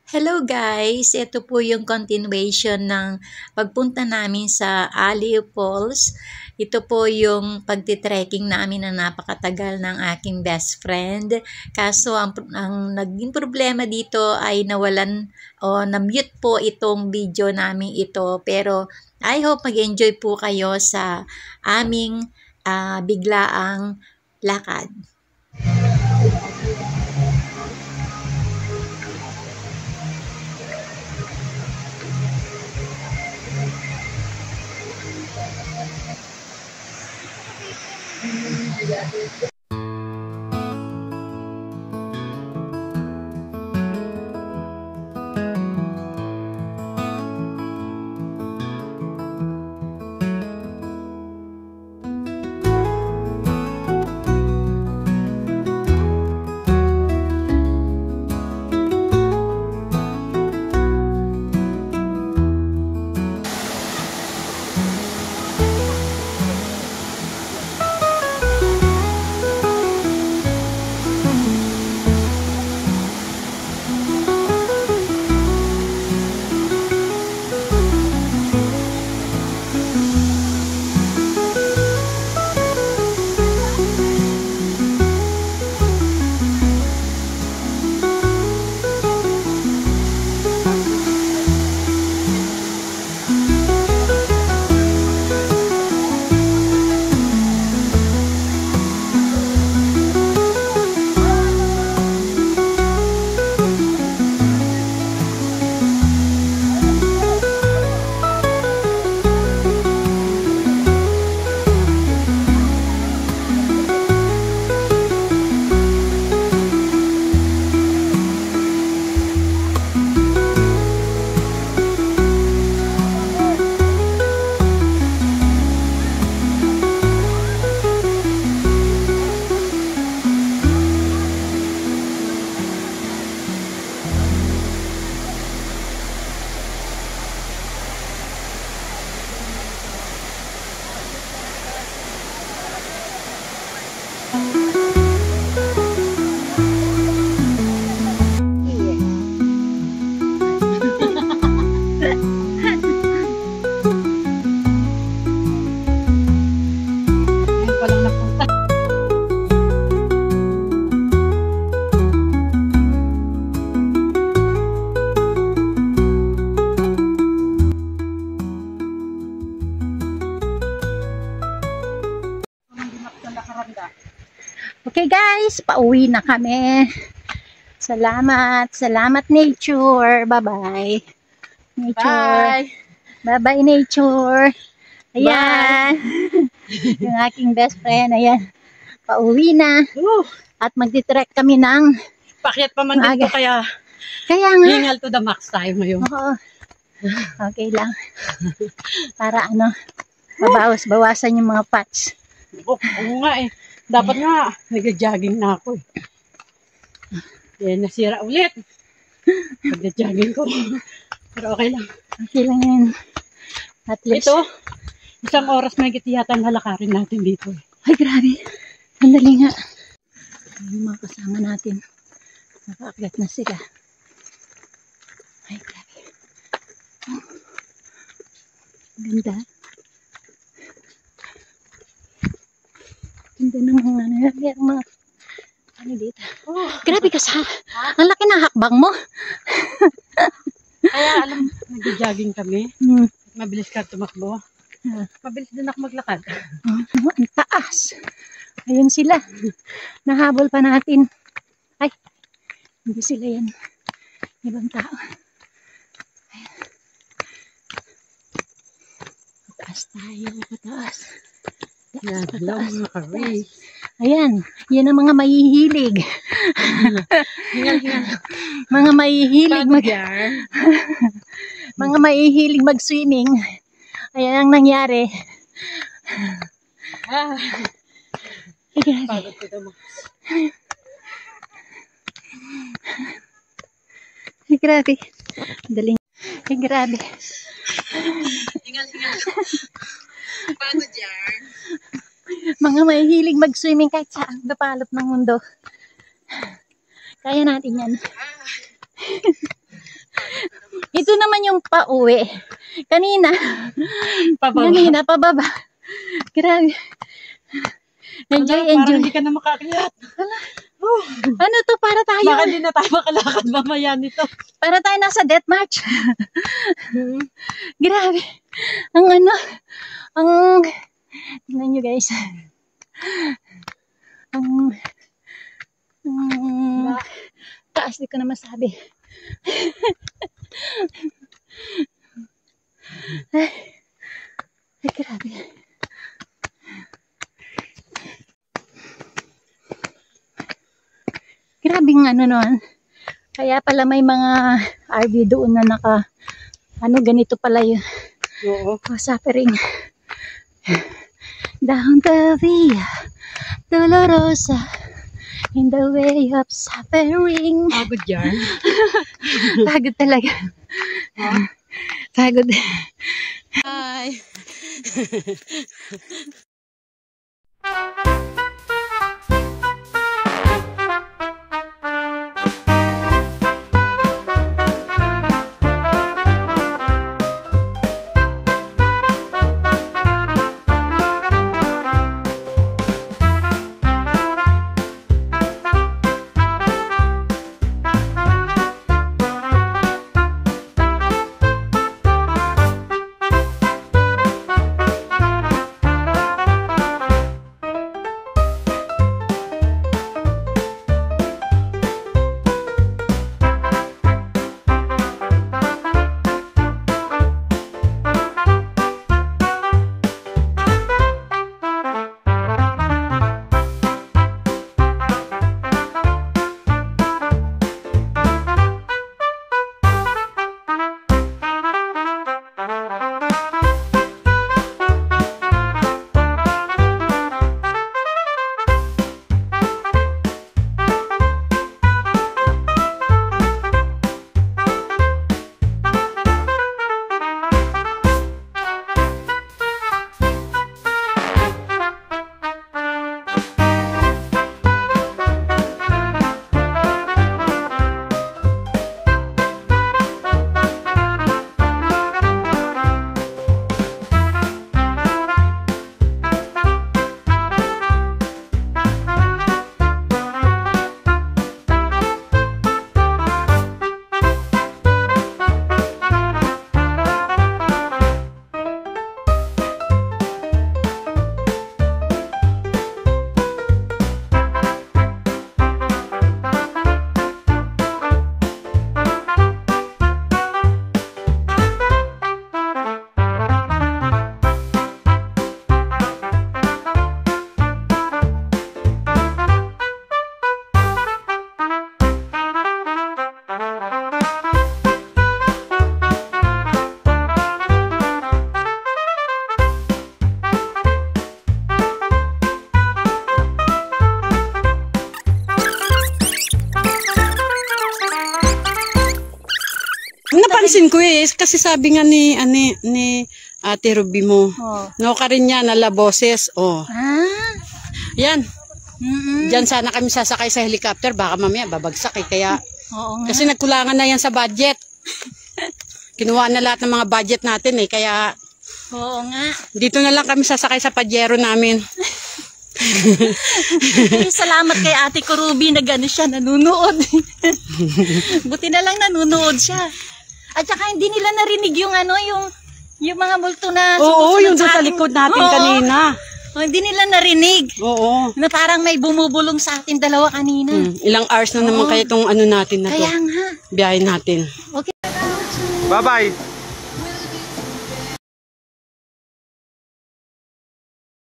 Hello guys! Ito po yung continuation ng pagpunta namin sa Aliw Falls. Ito po yung pagtitrekking namin na napakatagal ng aking best friend. Kaso ang naging problema dito ay nawalan o na-mute po itong video namin ito. Pero I hope mag-enjoy po kayo sa aming biglaang lakad. Okay guys, pauwi na kami. Salamat. Salamat nature. Bye-bye. Nature. Bye-bye nature. Ayan. Yung aking best friend. Ayan. Pauwi na. At magtitrek kami ng pakyat pa man dito kaya nga. hingal to the max tayo ngayon. Oo. Okay lang. Para mabawas-bawasan yung mga fats. Oo nga eh. Dapat nga, nag-jogging na ako eh. Nasira ulit. Nag-jogging ko. Pero okay lang. Okay lang yan. At least. Ito, isang oras may yata nalakarin natin dito eh. Ay, grabe. Sandali nga. Yung mga kasama natin. Nakaakyat na sila. Ay, grabe. Oh. Ganda. Ganda ng mga ano dito. Oh. Grabe ka sa. Ang laki ng hakbang mo. Kaya alam, nag-jogging kami. Mabilis ka tumakbo. Mabilis din ako maglakad. Ang taas. Ayun sila. Nahabol pa natin. Ay, hindi sila yan. Ibang tao. Ayan. Pataas tayo. Pataas. Ayan. Yan ang mga mahihilig. Mga mahihilig mga mahihilig mag-swimming. Ayan ang nangyari. Ay, grabe. Ay, grabe. Daling. Ay, grabe. Hingal. Pagod yan. Mga mahihilig mag-swimming kahit saan dapalot ng mundo. Kaya natin yan. Ito naman yung pauwi. Kanina. Pababa. Grabe. Enjoy. Parang hindi ka na makakyat. Ano to? Para tayo. Baka hindi na tayo makalakad mamaya nito. Para tayo nasa death march. Grabe. Tingnan nyo guys. Taas, di ko na masabi. Ay, grabe. Grabing noon. Kaya pala may mga RV doon na ganito pala yun. Oo. Suffering. Down the Via Dolorosa in the way of suffering. Pagod yan. Pagod talaga. Pagod. Hi. Napansin ko kasi sabi nga ni Ate Ruby mo, no ka rin niya nala boses, yan. Diyan sana kami sasakay sa helicopter, baka mamaya babagsak kaya, kasi nagkulangan na yan sa budget. Kinuha na lahat ng mga budget natin kaya, oo nga. Dito na lang kami sasakay sa Pajero namin. Salamat kay Ate Ruby na gano'n siya nanunood. Buti na lang nanunood siya. At saka hindi nila narinig yung yung mga multo na oo, yung sa likod natin kanina. Hindi nila narinig. Oo. Na parang may bumubulong sa atin dalawa kanina. Ilang hours na naman kaya itong natin na to. Kaya nga. Biyahe natin. Okay. Bye-bye.